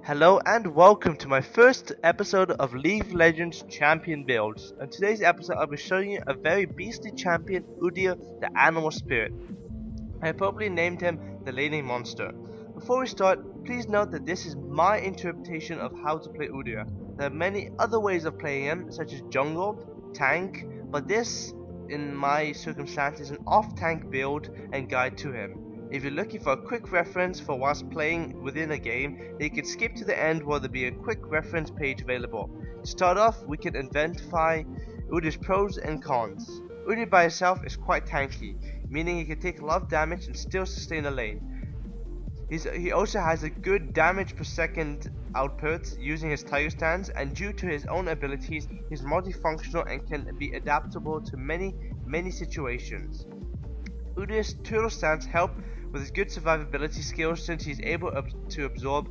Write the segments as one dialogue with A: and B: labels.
A: Hello and welcome to my first episode of League of Legends Champion Builds. In today's episode I'll be showing you a very beastly champion, Udyr, the Animal Spirit. I probably named him the Leading Monster. Before we start, please note that this is my interpretation of how to play Udyr. There are many other ways of playing him, such as jungle, tank, but this, in my circumstance, is an off-tank build and guide to him. If you're looking for a quick reference for whilst playing within a game, then you can skip to the end where there'll be a quick reference page available. To start off, we can identify Udyr's pros and cons. Udyr by itself is quite tanky, meaning he can take a lot of damage and still sustain a lane. He also has a good damage per second output using his tiger stance, and due to his own abilities, he's multifunctional and can be adaptable to many situations. Udyr's turtle stance help with his good survivability skills since he's able to absorb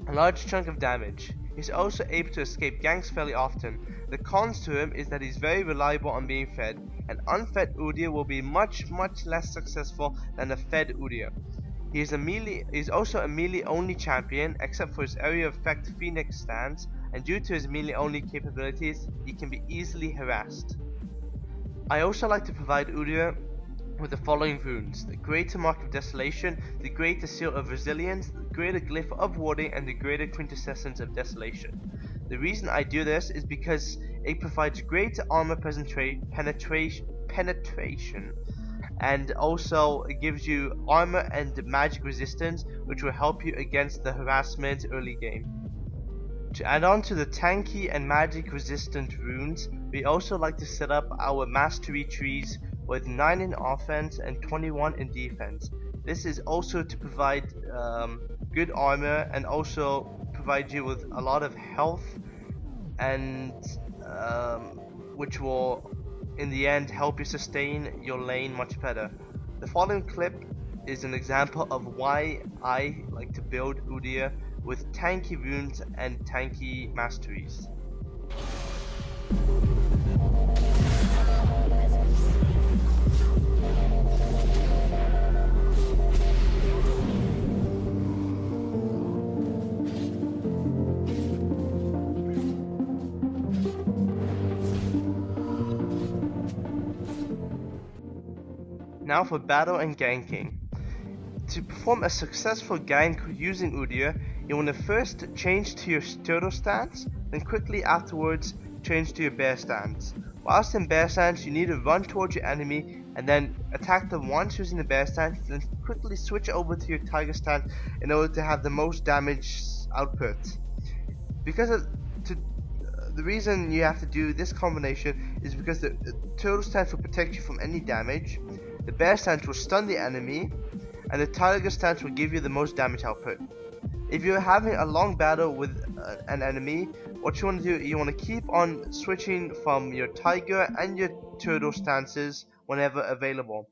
A: a large chunk of damage. He's also able to escape ganks fairly often. The cons to him is that he's very reliable on being fed. An unfed Udyr will be much less successful than a fed Udyr. He's also a melee only champion except for his area of effect Phoenix stance, and due to his melee only capabilities he can be easily harassed. I also like to provide Udyr with the following runes: the Greater Mark of Desolation, the Greater Seal of Resilience, the Greater Glyph of Warding, and the Greater Quintessence of Desolation. The reason I do this is because it provides greater armor penetration, and also it gives you armor and magic resistance, which will help you against the harassment early game. To add on to the tanky and magic resistant runes, we also like to set up our mastery trees with 9 in offense and 21 in defense. This is also to provide good armor and also provide you with a lot of health, and which will in the end help you sustain your lane much better. The following clip is an example of why I like to build Udyr with tanky runes and tanky masteries. Now for battle and ganking. To perform a successful gank using Udyr, you want to first change to your turtle stance, then quickly afterwards change to your bear stance. Whilst in bear stance, you need to run towards your enemy and then attack them once using the bear stance, then quickly switch over to your tiger stance in order to have the most damage output. The reason you have to do this combination is because the turtle stance will protect you from any damage, the bear stance will stun the enemy, and the tiger stance will give you the most damage output. If you're having a long battle with an enemy, what you want to do, you want to keep on switching from your tiger and your turtle stances whenever available.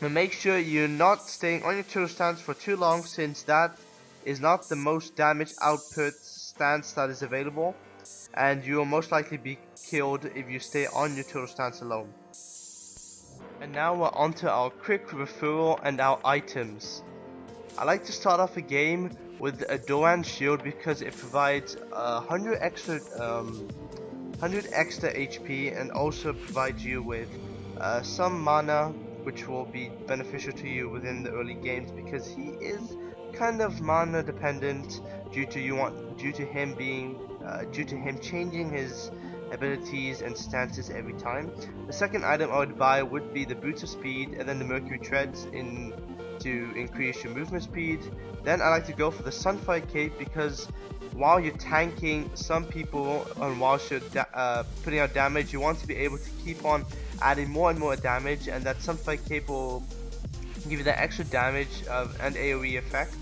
A: But make sure you're not staying on your turtle stance for too long, since that is not the most damage output stance that is available, and you will most likely be killed if you stay on your turtle stance alone. And now we're on to our quick referral and our items. I like to start off a game with a Doran shield because it provides 100 extra HP and also provides you with some mana, which will be beneficial to you within the early games, because he is kind of mana dependent due to him changing his abilities and stances every time. The second item I would buy would be the Boots of Speed and then the Mercury Treads to increase your movement speed. Then I like to go for the Sunfire Cape because while you're tanking some people and whilst you're putting out damage, you want to be able to keep on adding more and more damage, and that Sunfire Cape will give you that extra damage and AoE effect.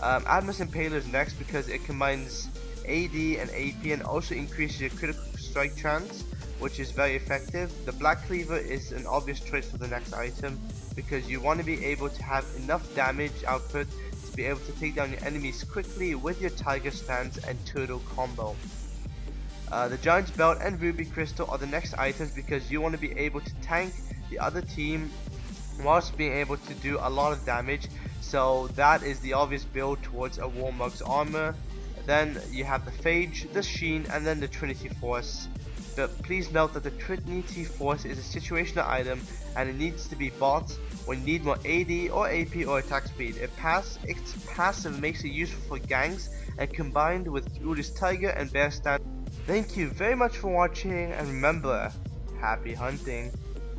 A: Admus Impaler is next because it combines AD and AP and also increases your critical strike chance, which is very effective. The Black Cleaver is an obvious choice for the next item because you want to be able to have enough damage output to be able to take down your enemies quickly with your Tiger Stance and Turtle combo. The Giant's Belt and Ruby Crystal are the next items because you want to be able to tank the other team whilst being able to do a lot of damage, So that is the obvious build towards a Warmog's armor. Then you have the Phage, the Sheen, and then the Trinity Force. But please note that the Trinity Force is a situational item and it needs to be bought when you need more AD or AP or attack speed. Its passive makes it useful for ganks and combined with Udyr's Tiger and Bear stand. Thank you very much for watching, and remember, happy hunting.